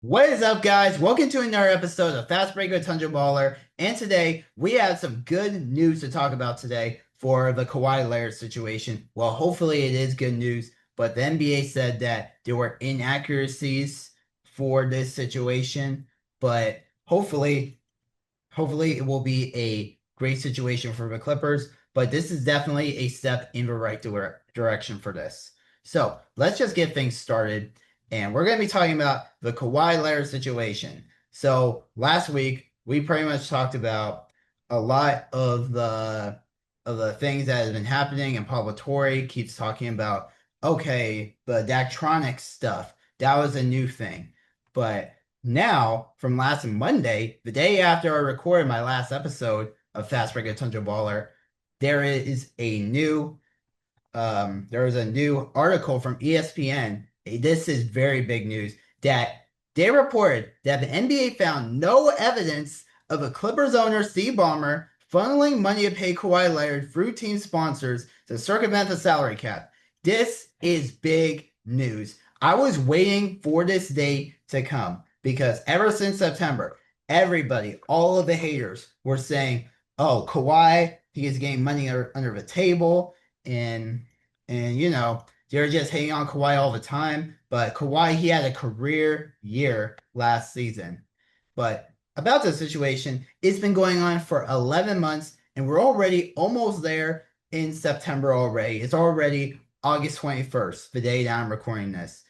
What is up, guys? Welcome to another episode of Fast Break with Tundra Baller. And today we have some good news to talk about today for the Kawhi Leonard situation. Well, hopefully it is good news, but the NBA said that there were inaccuracies for this situation, but hopefully it will be a great situation for the Clippers. But this is definitely a step in the right direction for this. So let's just get things started. And we're going to be talking about the Kawhi Leonard situation. So last week we pretty much talked about a lot of the things that have been happening, and Pablo Torre keeps talking about, okay, the Daktronics stuff. That was a new thing. But now, from last Monday, the day after I recorded my last episode of Fast Break Tundra Baller, there is a new there was a new article from ESPN. This is very big news that they reported that the NBA found no evidence of a Clippers owner, Steve Ballmer, funneling money to pay Kawhi Leonard through team sponsors to circumvent the salary cap. This is big news. I was waiting for this day to come because ever since September, everybody, all of the haters were saying, oh, Kawhi, he is getting money under the table. And they're just hating on Kawhi all the time. But Kawhi, he had a career year last season. But about the situation, it's been going on for 11 months, and we're already almost there in September already. It's already August 21st, the day that I'm recording this.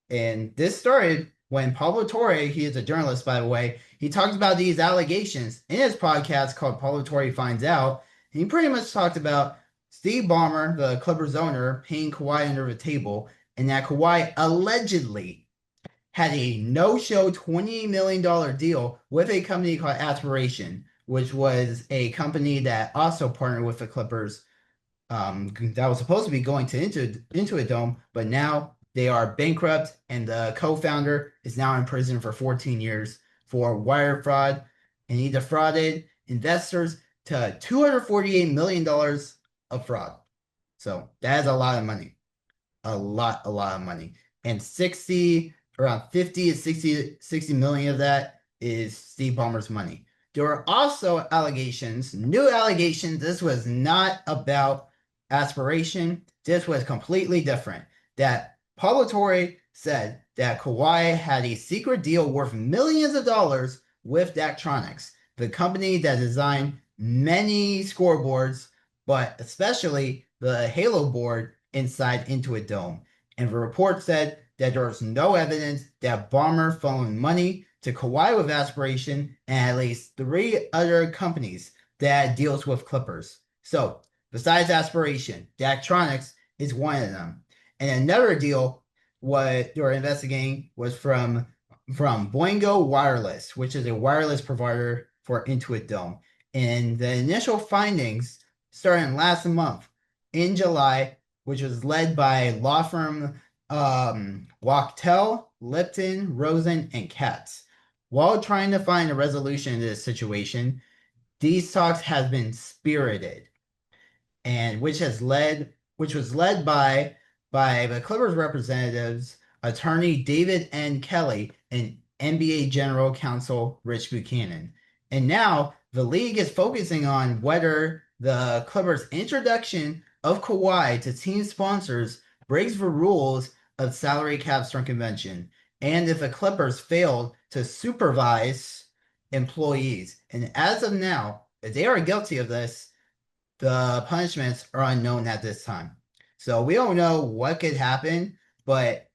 And this started when Pablo Torre, he is a journalist, by the way, he talked about these allegations in his podcast called Pablo Torre Finds Out. And he pretty much talked about Steve Ballmer, the Clippers owner, paying Kawhi under the table, and that Kawhi allegedly had a no-show $28 million deal with a company called Aspiration, which was a company that also partnered with the Clippers, that was supposed to be going into a dome, but now they are bankrupt, and the co-founder is now in prison for 14 years for wire fraud, and he defrauded investors to $248 million of fraud. So that is a lot of money. A lot of money. And around 50 to 60 million of that is Steve Ballmer's money. There were also allegations, new allegations. This was not about aspiration. This was completely different. That Pablo Torre said that Kawhi had a secret deal worth millions of dollars with Daktronics, the company that designed many scoreboards, but especially the Halo board inside Into a Dome. And the report said that there was no evidence that Ballmer phoned money to Kawhi with aspiration and at least three other companies that deals with Clippers. So besides aspiration, Daktronics is one of them. And another deal what they were investigating was from Boingo Wireless, which is a wireless provider for Into a Dome. And the initial findings starting last month in July, which was led by law firm Wachtell, Lipton, Rosen, and Katz. While trying to find a resolution to this situation, these talks have been spirited, and which was led by the Clippers representatives, attorney David N. Kelly, and NBA General Counsel Rich Buchanan. And now the league is focusing on whether the Clippers' introduction of Kawhi to team sponsors breaks the rules of salary cap circumvention, and if the Clippers failed to supervise employees. And as of now, if they are guilty of this, the punishments are unknown at this time. So we don't know what could happen, but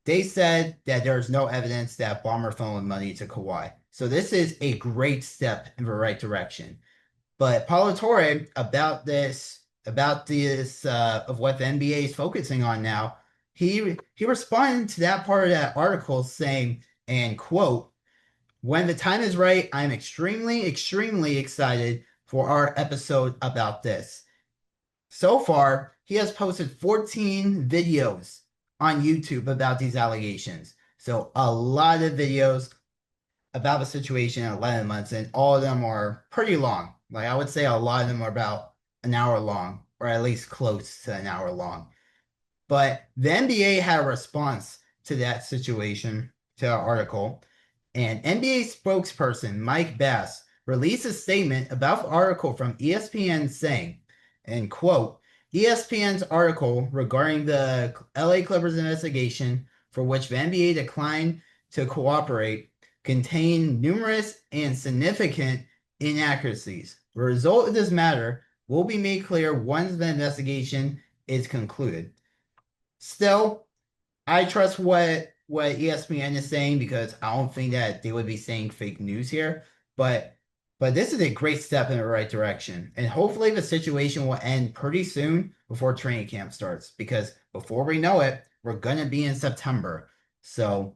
they said that there's no evidence that Ballmer phoned money to Kawhi. So this is a great step in the right direction. But Paulo Torre about this of what the NBA is focusing on now, he responded to that part of that article saying, and quote, when the time is right, I'm extremely excited for our episode about this. So far, he has posted 14 videos on YouTube about these allegations. So a lot of videos about the situation in 11 months, and all of them are pretty long. Like I would say a lot of them are about an hour long, or at least close to an hour long. But the NBA had a response to that situation, to our article. And NBA spokesperson Mike Bass released a statement about the article from ESPN saying, and quote, ESPN's article regarding the LA Clippers investigation, for which the NBA declined to cooperate, contained numerous and significant inaccuracies. The result of this matter will be made clear once the investigation is concluded. Still, I trust what ESPN is saying because I don't think that they would be saying fake news here. But this is a great step in the right direction. And hopefully the situation will end pretty soon before training camp starts. Because before we know it, we're gonna be in September. So,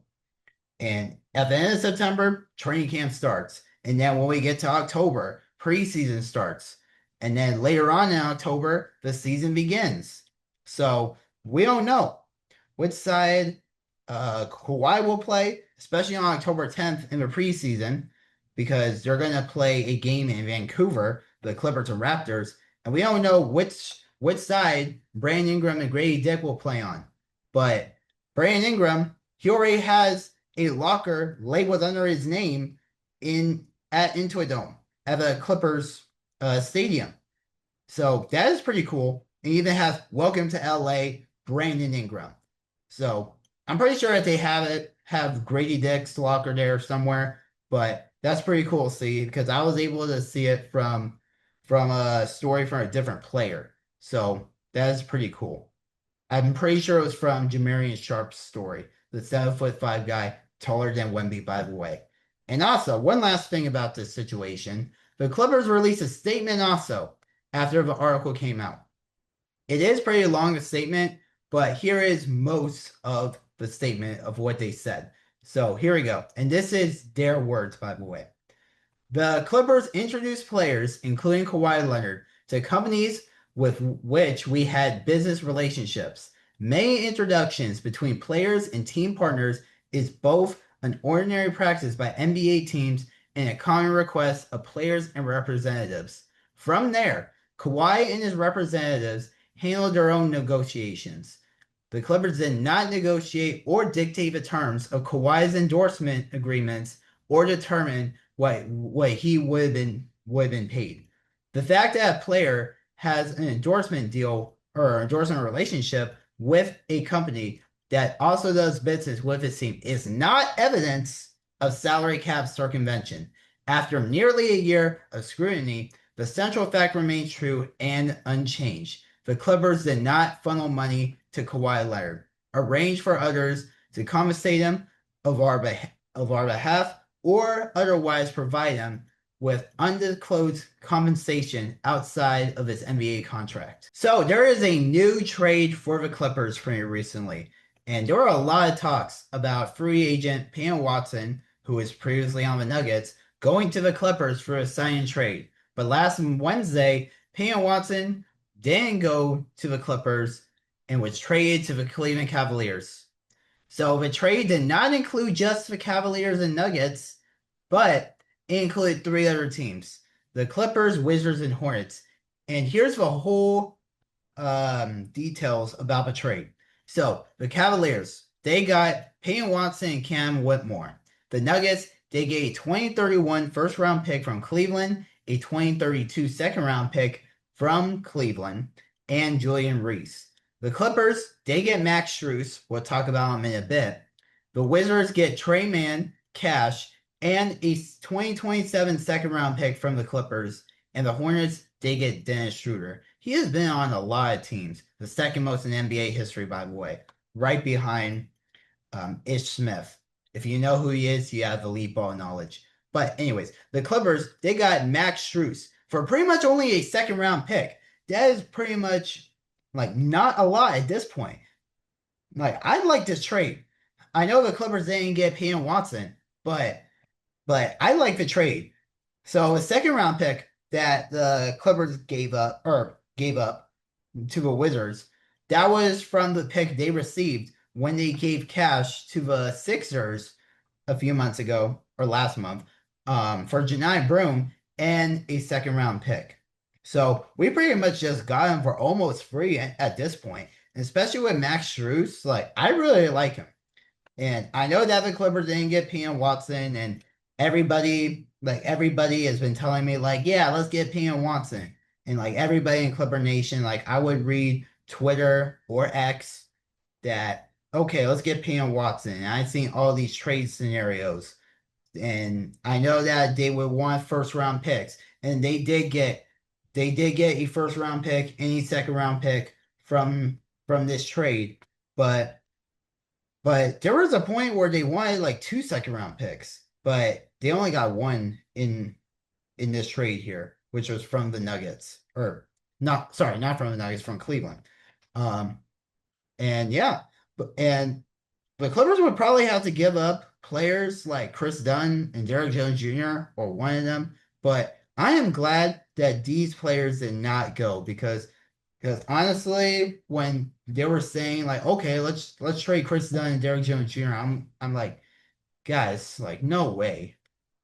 and at the end of September, training camp starts. And then when we get to October, preseason starts. And then later on in October, the season begins. So we don't know which side Kawhi will play, especially on October 10th in the preseason, because they're going to play a game in Vancouver, the Clippers and Raptors, and we don't know which side Brandon Ingram and Grady Dick will play on. But Brandon Ingram, he already has a locker labeled under his name into a dome at the Clippers stadium. So that is pretty cool. And even has "Welcome to LA, Brandon Ingram." So I'm pretty sure that they have Grady Dick's locker there somewhere, but that's pretty cool to see because I was able to see it from a story from a different player. So that is pretty cool. I'm pretty sure it was from Jamarian Sharp's story, the 7'5" guy, taller than Wemby, by the way. And also, one last thing about this situation, the Clippers released a statement also after the article came out. It is pretty long, a statement, but here is most of the statement of what they said. So here we go. And this is their words, by the way. The Clippers introduced players, including Kawhi Leonard, to companies with which we had business relationships. Many introductions between players and team partners is both an ordinary practice by NBA teams and a common request of players and representatives. From there, Kawhi and his representatives handled their own negotiations. The Clippers did not negotiate or dictate the terms of Kawhi's endorsement agreements or determine what he would have been paid. The fact that a player has an endorsement deal or endorsement relationship with a company that also does business with its team is not evidence of salary cap circumvention. After nearly a year of scrutiny, the central fact remains true and unchanged. The Clippers did not funnel money to Kawhi Leonard, arrange for others to compensate him of our behalf, or otherwise provide him with undisclosed compensation outside of his NBA contract. So there is a new trade for the Clippers pretty recently, and there were a lot of talks about free agent Peyton Watson, who was previously on the Nuggets, going to the Clippers for a sign and trade. But last Wednesday, Peyton Watson didn't go to the Clippers and was traded to the Cleveland Cavaliers. So the trade did not include just the Cavaliers and Nuggets, but it included 3 other teams: the Clippers, Wizards, and Hornets. And here's the whole details about the trade. So the Cavaliers, they got Peyton Watson and Cam Whitmore. The Nuggets, they get a 2031 first-round pick from Cleveland, a 2032 second-round pick from Cleveland, and Julian Reese. The Clippers, they get Max Strus. We'll talk about him in a bit. The Wizards get Trey Mann, cash, and a 2027 second-round pick from the Clippers. And the Hornets, they get Dennis Schroeder. He has been on a lot of teams, the second most in NBA history, by the way, right behind Ish Smith. If you know who he is, you have elite ball knowledge. But anyways, the Clippers, they got Max Strus for pretty much only a second-round pick. That is pretty much like not a lot at this point. Like, I'd like this trade. I know the Clippers didn't get Peyton Watson, but I like the trade. So a second-round pick that the Clippers gave up to the Wizards, that was from the pick they received when they gave cash to the Sixers a few months ago, or last month, for Janai Broom and a second-round pick. So we pretty much just got him for almost free at this point, and especially with Max Strus. Like, I really like him. And I know that the Clippers didn't get P.N. Watson, and everybody has been telling me, like, yeah, let's get P.N. Watson. And like everybody in Clipper Nation, like I would read Twitter or X that, okay, let's get P.N. Watson. And I've seen all these trade scenarios. And I know that they would want first round picks. And they did get a first round pick, any second round pick from this trade. But but there was a point where they wanted like two second round picks, but they only got one in this trade here, which was from the Nuggets. Or not, sorry, not from the Nuggets, from Cleveland. Um and yeah, and the Clippers would probably have to give up players like Chris Dunn and Derrick Jones Jr. or one of them. But I am glad that these players did not go because honestly, when they were saying like, okay, let's trade Chris Dunn and Derrick Jones Jr., I'm like, guys, like no way.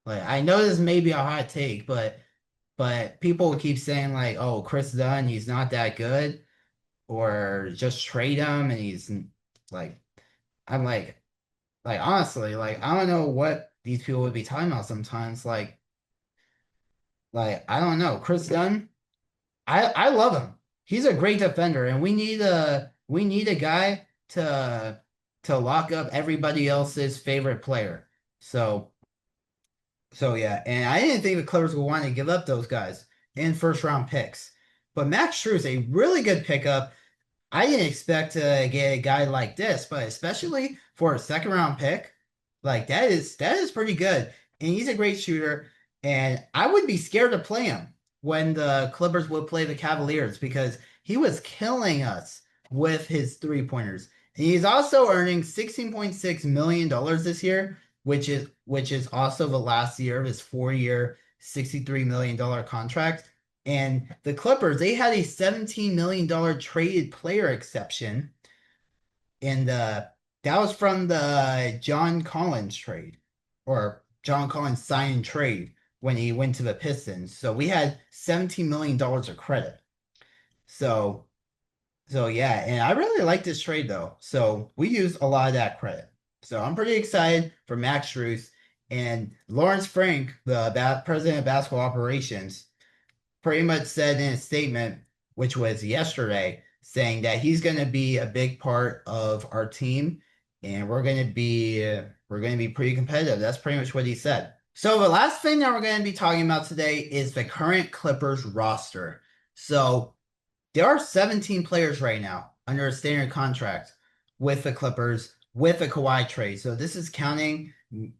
Like I know this may be a hot take, but people keep saying like, oh, Chris Dunn, he's not that good, or just trade him and he's like, I'm like honestly, like I don't know what these people would be talking about sometimes. Like I don't know. Chris Dunn, I love him. He's a great defender, and we need a guy to lock up everybody else's favorite player. So so yeah, and I didn't think the Clippers would want to give up those guys in first round picks. But Max Strus, a really good pickup. I didn't expect to get a guy like this, but especially for a second round pick, like that is pretty good. And he's a great shooter. And I would be scared to play him when the Clippers would play the Cavaliers because he was killing us with his three-pointers. And he's also earning $16.6 million this year, which is also the last year of his 4-year, $63 million contract. And the Clippers, they had a $17 million traded player exception. And that was from the John Collins trade, or John Collins sign and trade when he went to the Pistons. So we had $17 million of credit. So so yeah, and I really like this trade though. So we used a lot of that credit. So I'm pretty excited for Max Strus and Lawrence Frank, the president of basketball operations, pretty much said in a statement, which was yesterday, saying that he's going to be a big part of our team, and we're going to be pretty competitive. That's pretty much what he said. So the last thing that we're going to be talking about today is the current Clippers roster. So there are 17 players right now under a standard contract with the Clippers with the Kawhi trade. So this is counting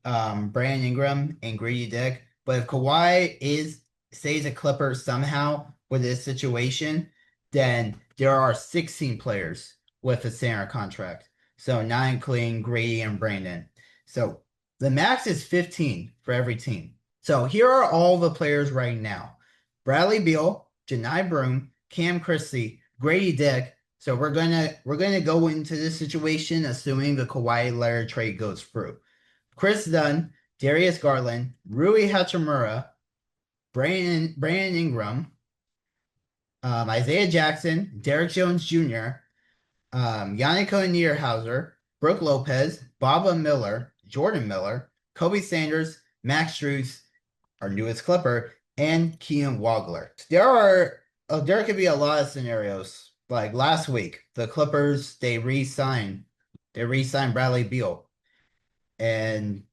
Brandon Ingram and Grady Dick. But if Kawhi stays a Clipper somehow with this situation, then there are 16 players with a standard contract. So not including Grady and Brandon. So the max is 15 for every team. So here are all the players right now: Bradley Beal, Janai Broom, Cam Christie, Grady Dick. So we're gonna go into this situation assuming the Kawhi Leonard trade goes through. Chris Dunn, Darius Garland, Rui Hachimura, Brandon Ingram, Isaiah Jackson, Derrick Jones Jr., Yannick Niederhauser, Brooke Lopez, Baba Miller, Jordan Miller, Kobe Sanders, Max Strus, our newest Clipper, and Kean Wagler. There could be a lot of scenarios. Like last week, the Clippers re-signed Bradley Beal, and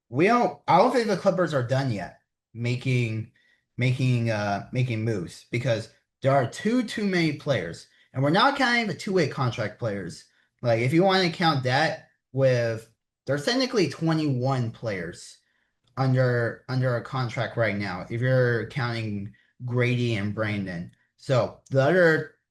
I don't think the Clippers are done yet making moves because there are too many players, and we're not counting the two-way contract players. Like if you want to count that, there's technically 21 players under a contract right now if you're counting Grady and Brandon. So the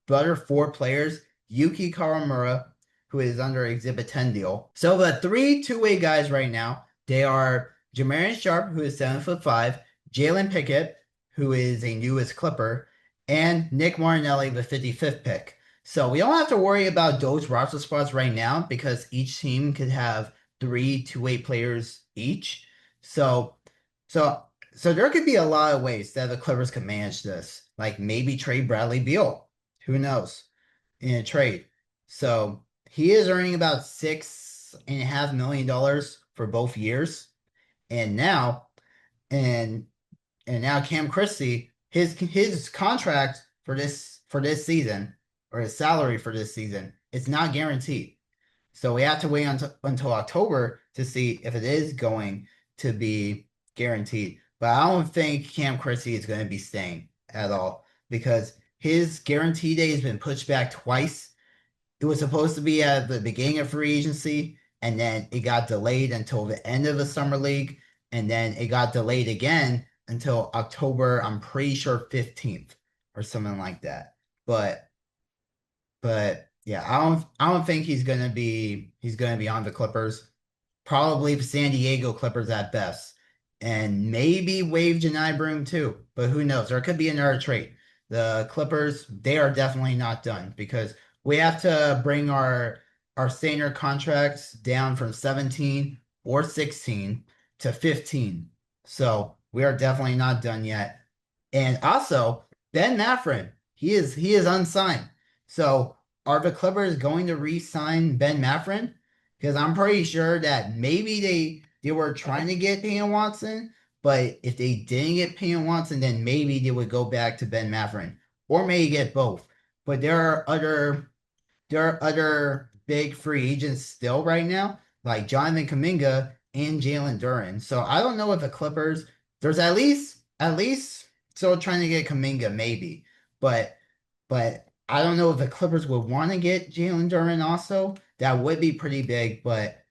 other four players: Yuki Kawamura, who is under Exhibit 10 deal. So the three two-way guys right now, they are Jamarian Sharp, who is 7'5", Jalen Pickett, who is a newest Clipper, and Nick Martinelli, the 55th pick. So we don't have to worry about those roster spots right now because each team could have three two-way players each. So so so there could be a lot of ways that the Clippers could manage this. Like maybe trade Bradley Beal. Who knows? In a trade. So he is earning about $6.5 million for both years. And now, and and now Cam Christie, his contract for this season, or his salary for this season, it's not guaranteed. So we have to wait until October to see if it is going to be guaranteed. But I don't think Cam Christie is going to be staying at all because his guarantee day has been pushed back twice. It was supposed to be at the beginning of free agency, and then it got delayed until the end of the summer league, and then it got delayed again until October, I'm pretty sure 15th or something like that. But yeah, I don't think he's gonna be on the Clippers. Probably the San Diego Clippers at best. And maybe waive Janai Broom too. But who knows? There could be another trade. The Clippers, they are definitely not done because we have to bring our senior contracts down from 17 or 16 to 15. So we are definitely not done yet. And also, Ben Mathurin, he is unsigned. So are the Clippers going to re-sign Ben Mathurin? Because I'm pretty sure that maybe they were trying to get Payne Watson, but if they didn't get Payne Watson, then maybe they would go back to Ben Mathurin, or maybe get both. But there are other big free agents still right now, like Jonathan Kuminga and Jalen Duren. So I don't know if the Clippers, there's at least still trying to get Kuminga, maybe. But I don't know if the Clippers would want to get Jalen Duren also. That would be pretty big, but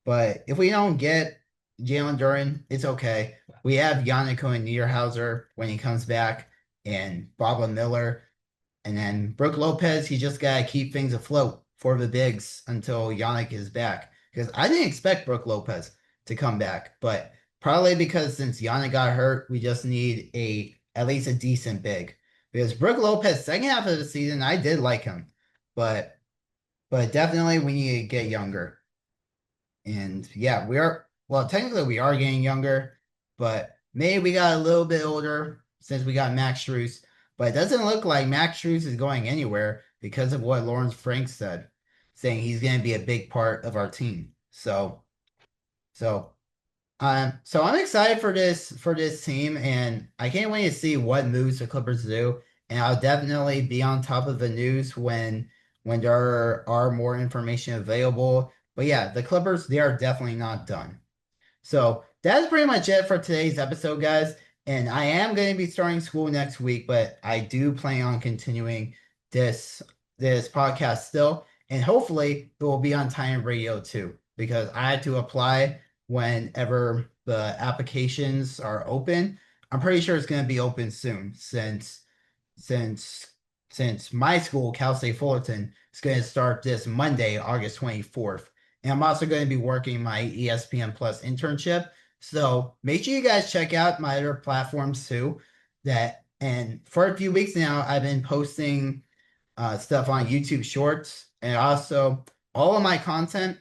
if we don't get Jalen Duren, it's okay. We have Yannick and Niederhauser when he comes back, and Boba Miller. And then Brooke Lopez, he just got to keep things afloat for the bigs until Yannick is back. Because I didn't expect Brooke Lopez to come back, but probably because since Yannick got hurt, we just need at least a decent big. Because Brooke Lopez, second half of the season, I did like him, but definitely we need to get younger. And yeah, technically we are getting younger, but maybe we got a little bit older since we got Max Strus. But it doesn't look like Max Strus is going anywhere because of what Lawrence Frank said, saying he's going to be a big part of our team. So I'm excited for this team, and I can't wait to see what moves the Clippers do. And I'll definitely be on top of the news when there are more information available. But yeah, the Clippers, they are definitely not done. So that's pretty much it for today's episode, guys. And I am going to be starting school next week, but I do plan on continuing this podcast still. And hopefully it will be on Time Radio too, because I had to apply whenever the applications are open. I'm pretty sure it's going to be open soon since my school, Cal State Fullerton, is going to start this Monday, August 24th. And I'm also going to be working my ESPN Plus internship. So make sure you guys check out my other platforms too. And for a few weeks now, I've been posting stuff on YouTube Shorts, and also all of my content,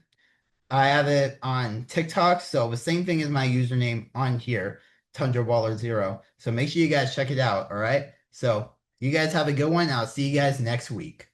I have it on TikTok. So the same thing as my username on here, Tundra Baller 0. So make sure you guys check it out. All right. So you guys have a good one. I'll see you guys next week.